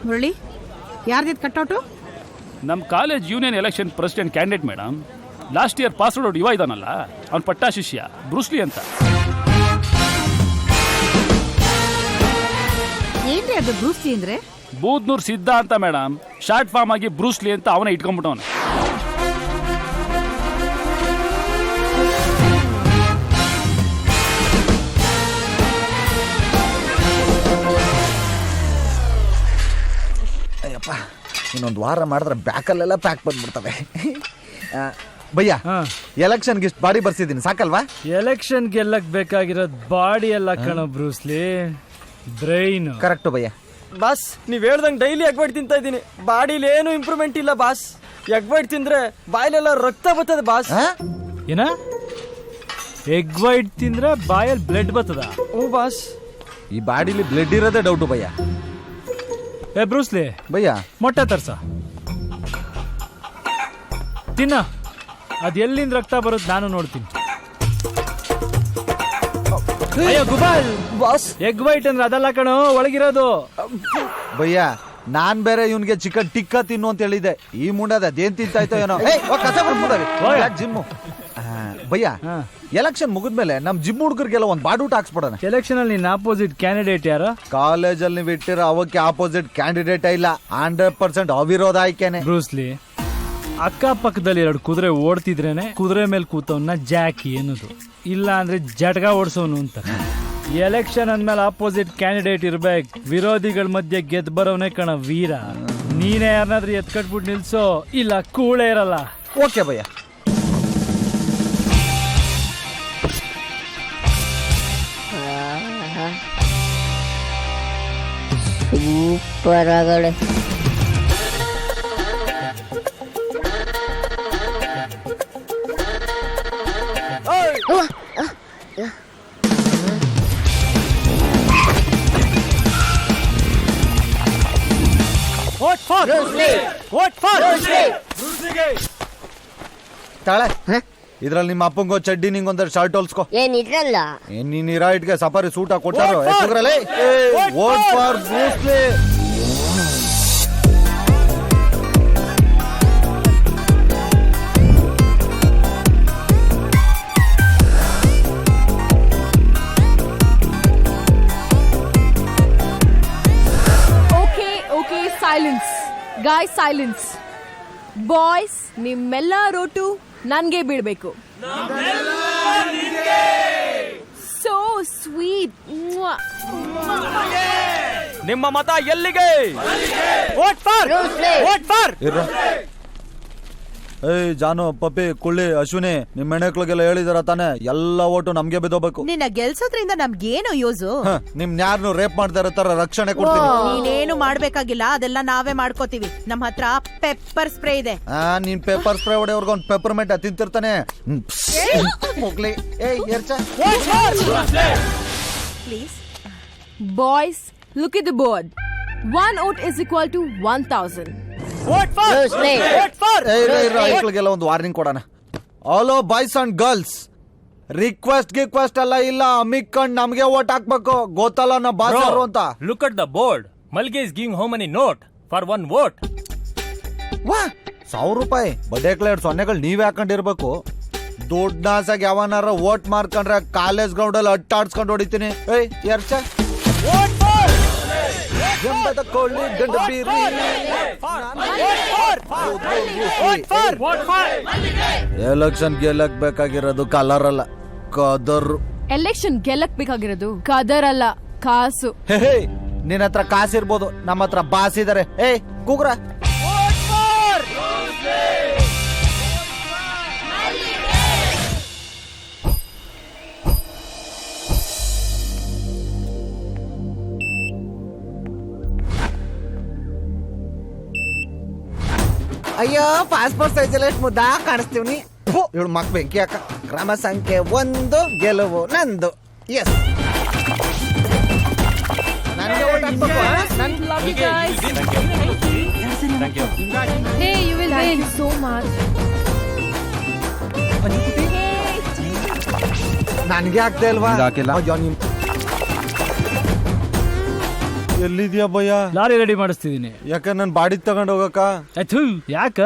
Murali, ಯಾರ್ದಿದ್ cutout? ನಮ್ಮ college union election president candidate madam. Last year pass out ಯುವ ಇದಾನಲ್ಲ, ಅವ್ನ ಪಟ್ಟಾ ಶಿಷ್ಯ ಬ್ರೂಸ್ಲಿ ಅಂತ. ಏನ್ರಿ ಅದು ಬ್ರೂಸ್ಲಿ ಅಂದ್ರೆ? ಬೂದ್ನೂರ್ ಸಿದ್ಧ ಅಂತ ಮೇಡಮ್. ಶಾರ್ಟ್ ಫಾರ್ಮ್ ಆಗಿ ಬ್ರೂಸ್ಲಿ ಅಂತ ಅವನೇ ಇಟ್ಕೊಂಡ್ಬಿಟ್ಟವನು. ಅಯ್ಯಪ್ಪ, ಇನ್ನೊಂದು ವಾರ ಮಾಡಿದ್ರೆ ಬ್ಯಾಕಲ್ಲೆಲ್ಲ ಪ್ಯಾಕ್ ಬಂದ್ಬಿಡ್ತವೆ. ಭಯ್ಯ, ಎಲೆಕ್ಷನ್ಗೆ ಇಷ್ಟು ಬಾಡಿ ಬರ್ಸಿದ್ದೀನಿ, ಸಾಕಲ್ವಾ? ಎಲೆಕ್ಷನ್ ಗೆಲ್ಲಕ್ ಬೇಕಾಗಿರೋದ್ ಬಾಡಿ ಎಲ್ಲ ಕಣ Bruce Lee, brain. Correct bhaiya. Boss, ನೀವ್ ಹೇಳ್ದಂಗೆ ಡೈಲಿ ಎಗ್ ವೈಟ್ ತಿಂತಾ ಇದ್ದೀನಿ. ಬಾಡಿಲಿ ಏನು ಇಂಪ್ರೂವ್ಮೆಂಟ್ ಇಲ್ಲ ಬಾಸ್. ಎಗ್ ವೈಟ್ ತಿಂದ್ರೆ ಬಾಯಿಲೆಲ್ಲ ರಕ್ತ ಬರ್ತದೆ ಬಾಸ್. ಏನ ಎಗ್ ವೈಟ್ ತಿಂದ್ರೆ ಬಾಯಲ್ಲಿ ಬ್ಲಡ್ ಬರ್ತದ? ಹ್ಞೂ ಬಾಸ್. ಈ ಬಾಡಿಲಿ ಬ್ಲಡ್ ಇರೋದೇ ಡೌಟು ಭಯ್ಯ. ಏ ಬ್ರೂಸ್ಲಿ ಭಯ್ಯ, ಮೊಟ್ಟೆ ತರ್ಸ ತಿನ್ನ. ಅದ್ ಎಲ್ಲಿಂದ ರಕ್ತ ಬರುತ್ತೆ ನಾನು ನೋಡ್ತೀನಿ. ಅಯ್ಯೋ ಗುಬಾಲ್ ಬಾಸ್, ಎಗ್ ವೈಟ್ ಅಂದ್ರೆ ಅದಲ್ಲ ಕಣೋ, ಒಳಗಿರೋದು. ಭಯ್ಯ, ನಾನ್ ಬೇರೆ ಇವನ್ಗೆ ಚಿಕನ್ ಟಿಕ್ಕ ತಿನ್ನು ಅಂತ ಹೇಳಿದ್ದೆ. ಈ ಮುಂಡದ ಅದೇನ್ ತಿಂತಾಯ್ತೋ ಏನೋ. ಜಿಮ್ಮು ಭಯ್ಯ, ಎಲೆಕ್ಷನ್ ಮುಗಿದ್ಮೇಲೆ ನಮ್ ಜಿಮ್ ಹುಡುಗರಿಗೆಲ್ಲ ಒಂದ್ ಬಾಡೂಟ ಹಾಕ್ಸ್ಬಿಡೋಣ. ಎಲೆಕ್ಷನ್ ಅಲ್ಲಿ ನಿನ್ನ ಆಪೋಸಿಟ್ ಕ್ಯಾಂಡಿಡೇಟ್ ಯಾರು? ಕಾಲೇಜಲ್ಲಿ ನೀವು ಇಟ್ಟಿರೋ ಅವಕ್ಕೆ ಆಪೋಸಿಟ್ ಕ್ಯಾಂಡಿಡೇಟ್ ಇಲ್ಲ, 100% ಅವಿರೋಧ ಆಯ್ಕೆನೆ. ಬ್ರೂಸ್ಲಿ, ಅಕ್ಕಪಕ್ಕದಲ್ಲಿ 2 ಕುದುರೆ ಓಡ್ತಿದ್ರೇನೆ ಕುದುರೆ ಮೇಲೆ ಕೂತವನ್ನ ಜಾಕಿ ಅನ್ನೋದು, ಇಲ್ಲ ಅಂದ್ರೆ ಜಟ್ಗ ಓಡಿಸೋನು ಅಂತ. ಎಲೆಕ್ಷನ್ ಅಂದ್ಮೇಲೆ ಆಪೋಸಿಟ್ ಕ್ಯಾಂಡಿಡೇಟ್ ಇರ್ಬೇಕು. ವಿರೋಧಿಗಳ ಮಧ್ಯೆ ಗೆದ್ದು ಬರೋನೇ ಕಣ ವೀರ. ನೀನೇ ಯಾರನ್ನಾದ್ರೂ ಎತ್ಕಟ್ಬಿಟ್ಟು ನಿಲ್ಸೋ, ಇಲ್ಲ ಕೂಳೆ ಇರಲ್ಲ. ಓಕೆ ಭಯ್ಯ. ಸೂಪರ್ ಆಗಡೆ. ತಾಳೆ, ಇದ್ರಲ್ಲಿ ನಿಮ್ಮ ಅಪ್ಪಂಗೋ ಚಡ್ಡಿ, ನಿಂಗೊಂದರ ಶರ್ಟ್ ಹೊಲ್ಸ್ಕೋ. ಏನ್ ಇದ್ರಲ್ಲ? ನೀನ್ ಇಟ್ಗೆ ಸಫಾರಿ ಸೂಟ್ ಕೊಟ್ಟಾರೋ. Vote for Bruce Lee. Okay silence guys, silence. Boys, ನಿಮ್ಮೆಲ್ಲರ ಓಟು ನನ್ಗೆ ಬಿಡ್ಬೇಕು. So sweet. ನಿಮ್ಮ ಮತ ಎಲ್ಲಿಗೆ? Vote for, vote for. ಏಯ್ ಜಾನು, ಪಪ್ಪಿ, ಕುಳ್ಳಿ, ಅಶ್ವಿನಿ, ನಿಮ್ ಹೆಣ್ಮಕ್ಳಿಗೆಲ್ಲ ಹೇಳಿದಾರ ತಾನೆ, ಎಲ್ಲ ಓಟು ನಮ್ಗೆ ಬಿದ್ದೋಗ್ಬೇಕು. ನಿನ್ನ ಗೆಲ್ಸೋದ್ರಿಂದ ನಮ್ಗೇನು ಯೂಸು? ನಿಮ್ ಯಾರನ್ನು ರೇಪ್ ಮಾಡ್ತಾ ಇರೋ ತರ ರಕ್ಷಣೆ ಕೊಡ್ತೀನಿ. ನೀನೇನು ಮಾಡ್ಬೇಕಾಗಿಲ್ಲ, ಅದೆಲ್ಲ ನಾವೇ ಮಾಡ್ಕೋತೀವಿ. ನಮ್ ಹತ್ರ ಪೆಪ್ಪರ್ ಸ್ಪ್ರೇ ಇದೆ. ನೀನ್ ಪೇಪರ್ ಸ್ಪ್ರೇ ಹೊಡೆಯವ್ರಿಗೆ ಒಂದು ಪೆಪ್ಪರ್ಮೆಂಟ್ ತಿಂತಿರ್ತಾನೆ. ಹೋಗ್ಲಿ. Please boys, look it the board. 1 vote is equal to 1000. ಐಕ್ಳಿಗೆಲ್ಲ ಒಂದು ವಾರ್ನಿಂಗ್ ಕೊಡೋಣ. All boys and girls, request ಅಲ್ಲ, ಇಲ್ಲ ಅಮ್ಮಿಕೊಂಡ್ ನಮ್ಗೆ ವೋಟ್ ಹಾಕ್ಬೇಕು, ಗೊತ್ತಲ್ಲ ನಾ ಬಾಸರು ಅಂತ. Look at the board. Malge is giving how many note for 1 vote? ವಾ, 1000 ರೂಪಾಯಿ ಬಡ್ಡೆಕ್ಲ 2 ಸೊನ್ನೆಗಳು ನೀವೇ ಹಾಕೊಂಡಿರ್ಬೇಕು. ದೊಡ್ಡ ನಾಸಾಗಿ ಯಾವನಾರ ವೋಟ್ ಮಾಡ್ಕೊಂಡ್ರೆ ಕಾಲೇಜ್ ಗ್ರೌಂಡ್ ಅಲ್ಲಿ ಅಟ್ಟಾಡ್ಸ್ಕೊಂಡು ಹೊಡಿತೀನಿ. ಎಲೆಕ್ಷನ್ ಗೆಲ್ಲಕ್ ಬೇಕಾಗಿರೋದು ಕಲರ್ ಅಲ್ಲ, ಕದರ್. ಎಲೆಕ್ಷನ್ ಗೆಲ್ಲಕ್ ಬೇಕಾಗಿರೋದು ಕದರ್ ಅಲ್ಲ, ಕಾಸು. ನಿನ್ನ ಹತ್ರ ಕಾಸಿರ್ಬೋದು, ನಮ್ಮ ಹತ್ರ ಬಾಸ್ ಇದಾರೆ. ಕೂಗ್ರ. ಅಯ್ಯೋ, ಪಾಸ್ಪೋರ್ಟ್ ಸೈಜಲ್ಲಿ ಎಷ್ಟು ಮುದ್ದ ಕಾಣಿಸ್ತೀವಿ. ಇವಳು ಮಕ್ ಬೆಂಕಿ ಅಕ್ಕ. ಕ್ರಮ ಸಂಖ್ಯೆ 1, ಗೆಲುವು ನಂದು. ಎಸ್, ನನಗೆ ಓಟ್ ಹಾಕ್ಬೇಕು. Love you guys. Thank you. Hey, you will win. Thank you so much. ನನಗೆ ಆಗ್ತಾ ಇಲ್ವಾ? ಎಲ್ಲಿದ್ಯಾ ಭಯ್ಯ? Lorry ready ಮಾಡಿಸ್ತಿದ್ದೀನಿ. ಯಾಕ ನನ್ ಬಾಡಿ ತಗೊಂಡ್ ಹೋಗಕ್ಕ? ಆಯ್ತು ಯಾಕ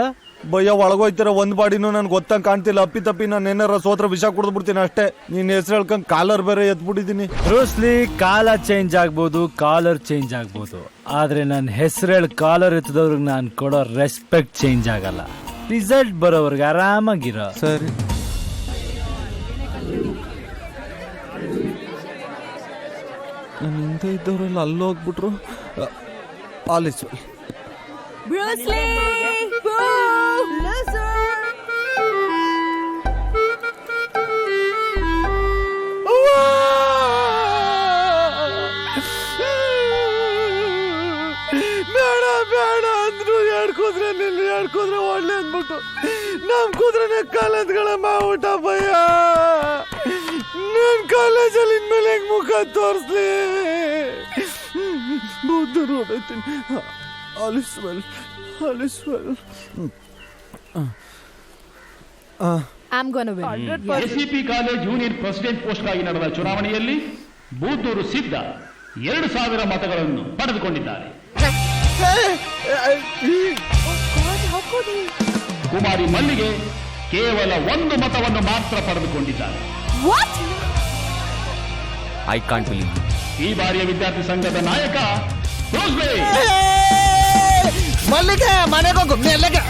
ಭಯ್ಯ ಒಳಗೋಯ್ತಾರ ಒಂದ್ ಬಾಡಿನೂ ನನ್ಗೆ ಗೊತ್ತಂಗ್ ಕಾಣ್ತಿಲ್ಲ. ಅಪ್ಪಿ ತಪ್ಪಿ ನಾನು ಏನಾರ ಸೋತ್ರ ವಿಷ ಕುಡ್ದು ಬಿಡ್ತೀನಿ ಅಷ್ಟೇ. ನೀನ್ ಹೆಸರು ಹೇಳ್ಕೊಂಡ್ ಕಾಲರ್ ಬೇರೆ ಎತ್ಬಿಟ್ಟಿದೀನಿ. ಬ್ರೂಸ್ಲಿ ಕಾಲ ಚೇಂಜ್ ಆಗ್ಬೋದು, ಕಾಲರ್ ಚೇಂಜ್ ಆಗ್ಬೋದು, ಆದ್ರೆ ನನ್ನ ಹೆಸರೇಳಿ ಕಾಲರ್ ಎತ್ತದವ್ರಿಗೆ ನಾನು ಕೊಡೋ ರೆಸ್ಪೆಕ್ಟ್ ಚೇಂಜ್ ಆಗಲ್ಲ. ರಿಸಲ್ಟ್ ಬರೋವರ್ಗೆ ಆರಾಮಾಗಿರೋ. ಸರಿ. ನನ್ನ ಹಿಂದೆ ಇದ್ದವರೆಲ್ಲ ಅಲ್ಲಿ ಹೋಗ್ಬಿಟ್ರು. ಆಲಿಸ್ Bruce Lee! Boo! ಬೇಡ ಬೇಡ ಅಂದ್ರು ಹೇಳ್ಕೋದ್ರೆ ನಿಲ್ಲಿ ಹೇಳ್ಕೋದ್ರೆ ಒಳ್ಳೆ ಅಂದ್ಬಿಟ್ಟು ನಮ್ ಕುದ್ರನೆ ಕಾಲೇಜ್ಗಳ ಮಾವುಟ ಭಯ. ನನ್ ಕಾಲೇಜಲ್ಲಿ ಇನ್ಮೇಲೆ ಹೆಂಗ್ ಮುಖ ತೋರಿಸ್ಲಿ? ಬುದ್ಧರು ಹೊಡೈತೀನಿ. All is well all is well. I'm gonna win. ACP college union president ಪೋಸ್ಟ್ಗಾಗಿ ನಡೆದ ಚುನಾವಣೆಯಲ್ಲಿ ಬೂದೂರು ಸಿದ್ಧ 2000 ಮತಗಳನ್ನು ಪಡೆದುಕೊಂಡಿದ್ದಾರೆ. ಕುಮಾರಿ ಮಲ್ಲಿಗೆ ಕೇವಲ 1 ಮತವನ್ನು ಮಾತ್ರ ಪಡೆದುಕೊಂಡಿದ್ದಾರೆ. What? I can't believe it. ಈ ಬಾರಿಯ ವಿದ್ಯಾರ್ಥಿ ಸಂಘದ ನಾಯಕ ಬ್ರೂಸ್ಲಿ. ಮಲ್ಲಿಗೆ ಮನೆಗೋಗು ನೆಲ್ಲಗೆ.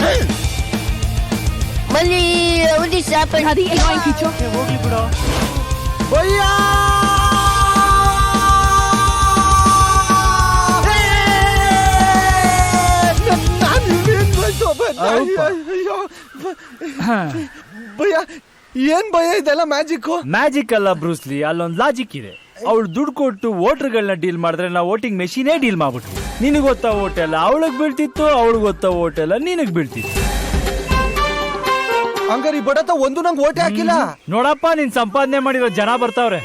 ಮಲ್ಲಿ ಅವಧಿ ಶಾಪ Bloody annoying teacher. ಹೋಗ್ಲಿ ಬಿಡು ಭಯ್ಯ. ಭಯ್ಯ ಏನ್ ಭಯ ಇದೆಲ್ಲ ಮ್ಯಾಜಿಕ್? ಮ್ಯಾಜಿಕ್ ಅಲ್ಲ ಬ್ರೂಸ್ಲಿ, ಅಲ್ಲೊಂದು ಲಾಜಿಕ್ ಇದೆ. ಅವಳು ದುಡ್ಡು ಕೊಟ್ಟು ವೋಟರ್ಗಳನ್ನ ಡೀಲ್ ಮಾಡಿದ್ರೆ ನಾವು ವೋಟಿಂಗ್ ಮೆಷಿನೇ ಡೀಲ್ ಮಾಡ್ಬಿಟ್ವಿ. ನಿನಗೆ ಗೊತ್ತಾ ಓಟ್ ಎಲ್ಲ ಅವಳಿಗೆ ಬೀಳ್ತಿತ್ತು, ಅವಳಿಗೆ ಗೊತ್ತಾ ಓಟ್ ಎಲ್ಲ ನಿನಗೆ ಬೀಳ್ತಿತ್ತು. ಹಂಗಾರಿ ಬಡತ ಒಂದು ನಂಗೆ ಓಟೆ ಹಾಕಿಲ್ಲ. ನೋಡಪ್ಪ ನೀನ್ ಸಂಪಾದನೆ ಮಾಡಿರೋ ಜನ ಬರ್ತಾವ್ರೆ.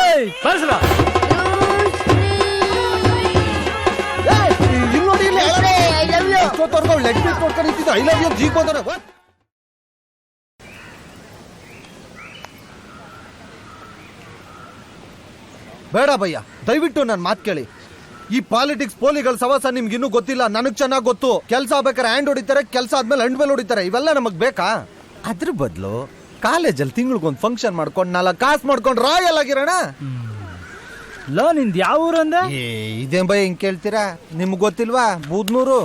ಏಯ್ ಬರ್ಸಲ ಇಲ್ಲಿ ನೋಡಿ ಇಲ್ಲಿ ಐ ಲವ್ ಯು. ಎಷ್ಟೊತ್ತವರೆಗೂ ಲೆಗ್ ಪೀಸ್ ನೋಡ್ಕೊಂಡು ನಿಂತಿದ್ದು ಐ ಲವ್ ಯು ಜೀಕೋತಾರೆ. ಬೇಡ ಭಯ್ಯ, ದಯವಿಟ್ಟು ನನ್ನ ಮಾತು ಕೇಳಿ. ಈ ಪಾಲಿಟಿಕ್ಸ್ ಪೋಲಿಗಳ ಸವಾಸ ನಿಮ್ಗೆ ಇನ್ನೂ ಗೊತ್ತಿಲ್ಲ. ನನಗ್ ಚೆನ್ನಾಗಿ ಗೊತ್ತು. ಕೆಲಸ ಆಗ್ಬೇಕಾದ್ರೆ ಹ್ಯಾಂಡ್ ಹೊಡಿತಾರೆ, ಕೆಲಸ ಆದ್ಮೇಲೆ ಹಂಡ್ ಮೇಲೆ ಹೊಡಿತಾರೆ. ಇವೆಲ್ಲ ನಮಗ್ ಬೇಕಾ? ಅದ್ರ ಬದಲು ಕಾಲೇಜಲ್ಲಿ ತಿಂಗಳಿಗೊಂದು ಫಂಕ್ಷನ್ ಮಾಡ್ಕೊಂಡು 4 ಕಾಸು ಮಾಡ್ಕೊಂಡು ರಾಯಲ್ ಆಗಿರೋಣ. ಲೋ ನಿಂದ ಯಾವ ಊರಂದ? ಇದೇನ್ ಭಯ ಹಿಂಗ್ ಕೇಳ್ತೀರಾ? ನಿಮ್ಗೆ ಗೊತ್ತಿಲ್ವಾ? ಬೂದ್ನೂರು.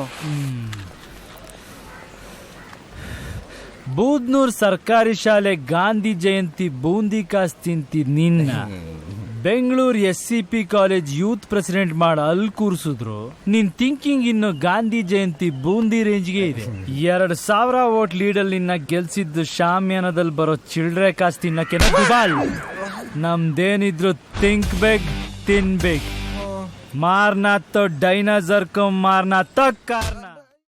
ಬೂದ್ನೂರ್ ಸರ್ಕಾರಿ ಶಾಲೆ ಗಾಂಧಿ ಜಯಂತಿ ಬೂಂದಿ ಕಾಸ್ ತಿಂತಿ ನಿನ್ನ Bengaluru SCP college youth president ಮಾಡಿ ಅಲ್ಲಿ ಕೂರಿಸಿದ್ರು. ನಿನ್ ಥಿಂಕಿಂಗ್ ಇನ್ನು ಗಾಂಧಿ ಜಯಂತಿ ಬೂಂದಿ ರೇಂಜ್ಗೆ ಇದೆ. 2000 ವೋಟ್ ಲೀಡಲ್ಲಿ ನಿನ್ನ ಗೆಲ್ಸಿದ್ದು ಶಾಮ್ಯಾನದಲ್ಲಿ ಬರೋ ಚಿಲ್ಡ್ರೆ ಕಾಸ್ ತಿನ್ನಕ್ಕೆ ದುಬಾಲ್. ನಮ್ದೇನಿದ್ರು ಥಿಂಕ್ ಬೇಕ್ ತಿನ್ಬೇಕು. ಮಾರ್ನಾ ತೋ ಡೈನಾಸರ್ ಕೋ ಮಾರ್ನಾ ತೋ ಕಾರ್ನ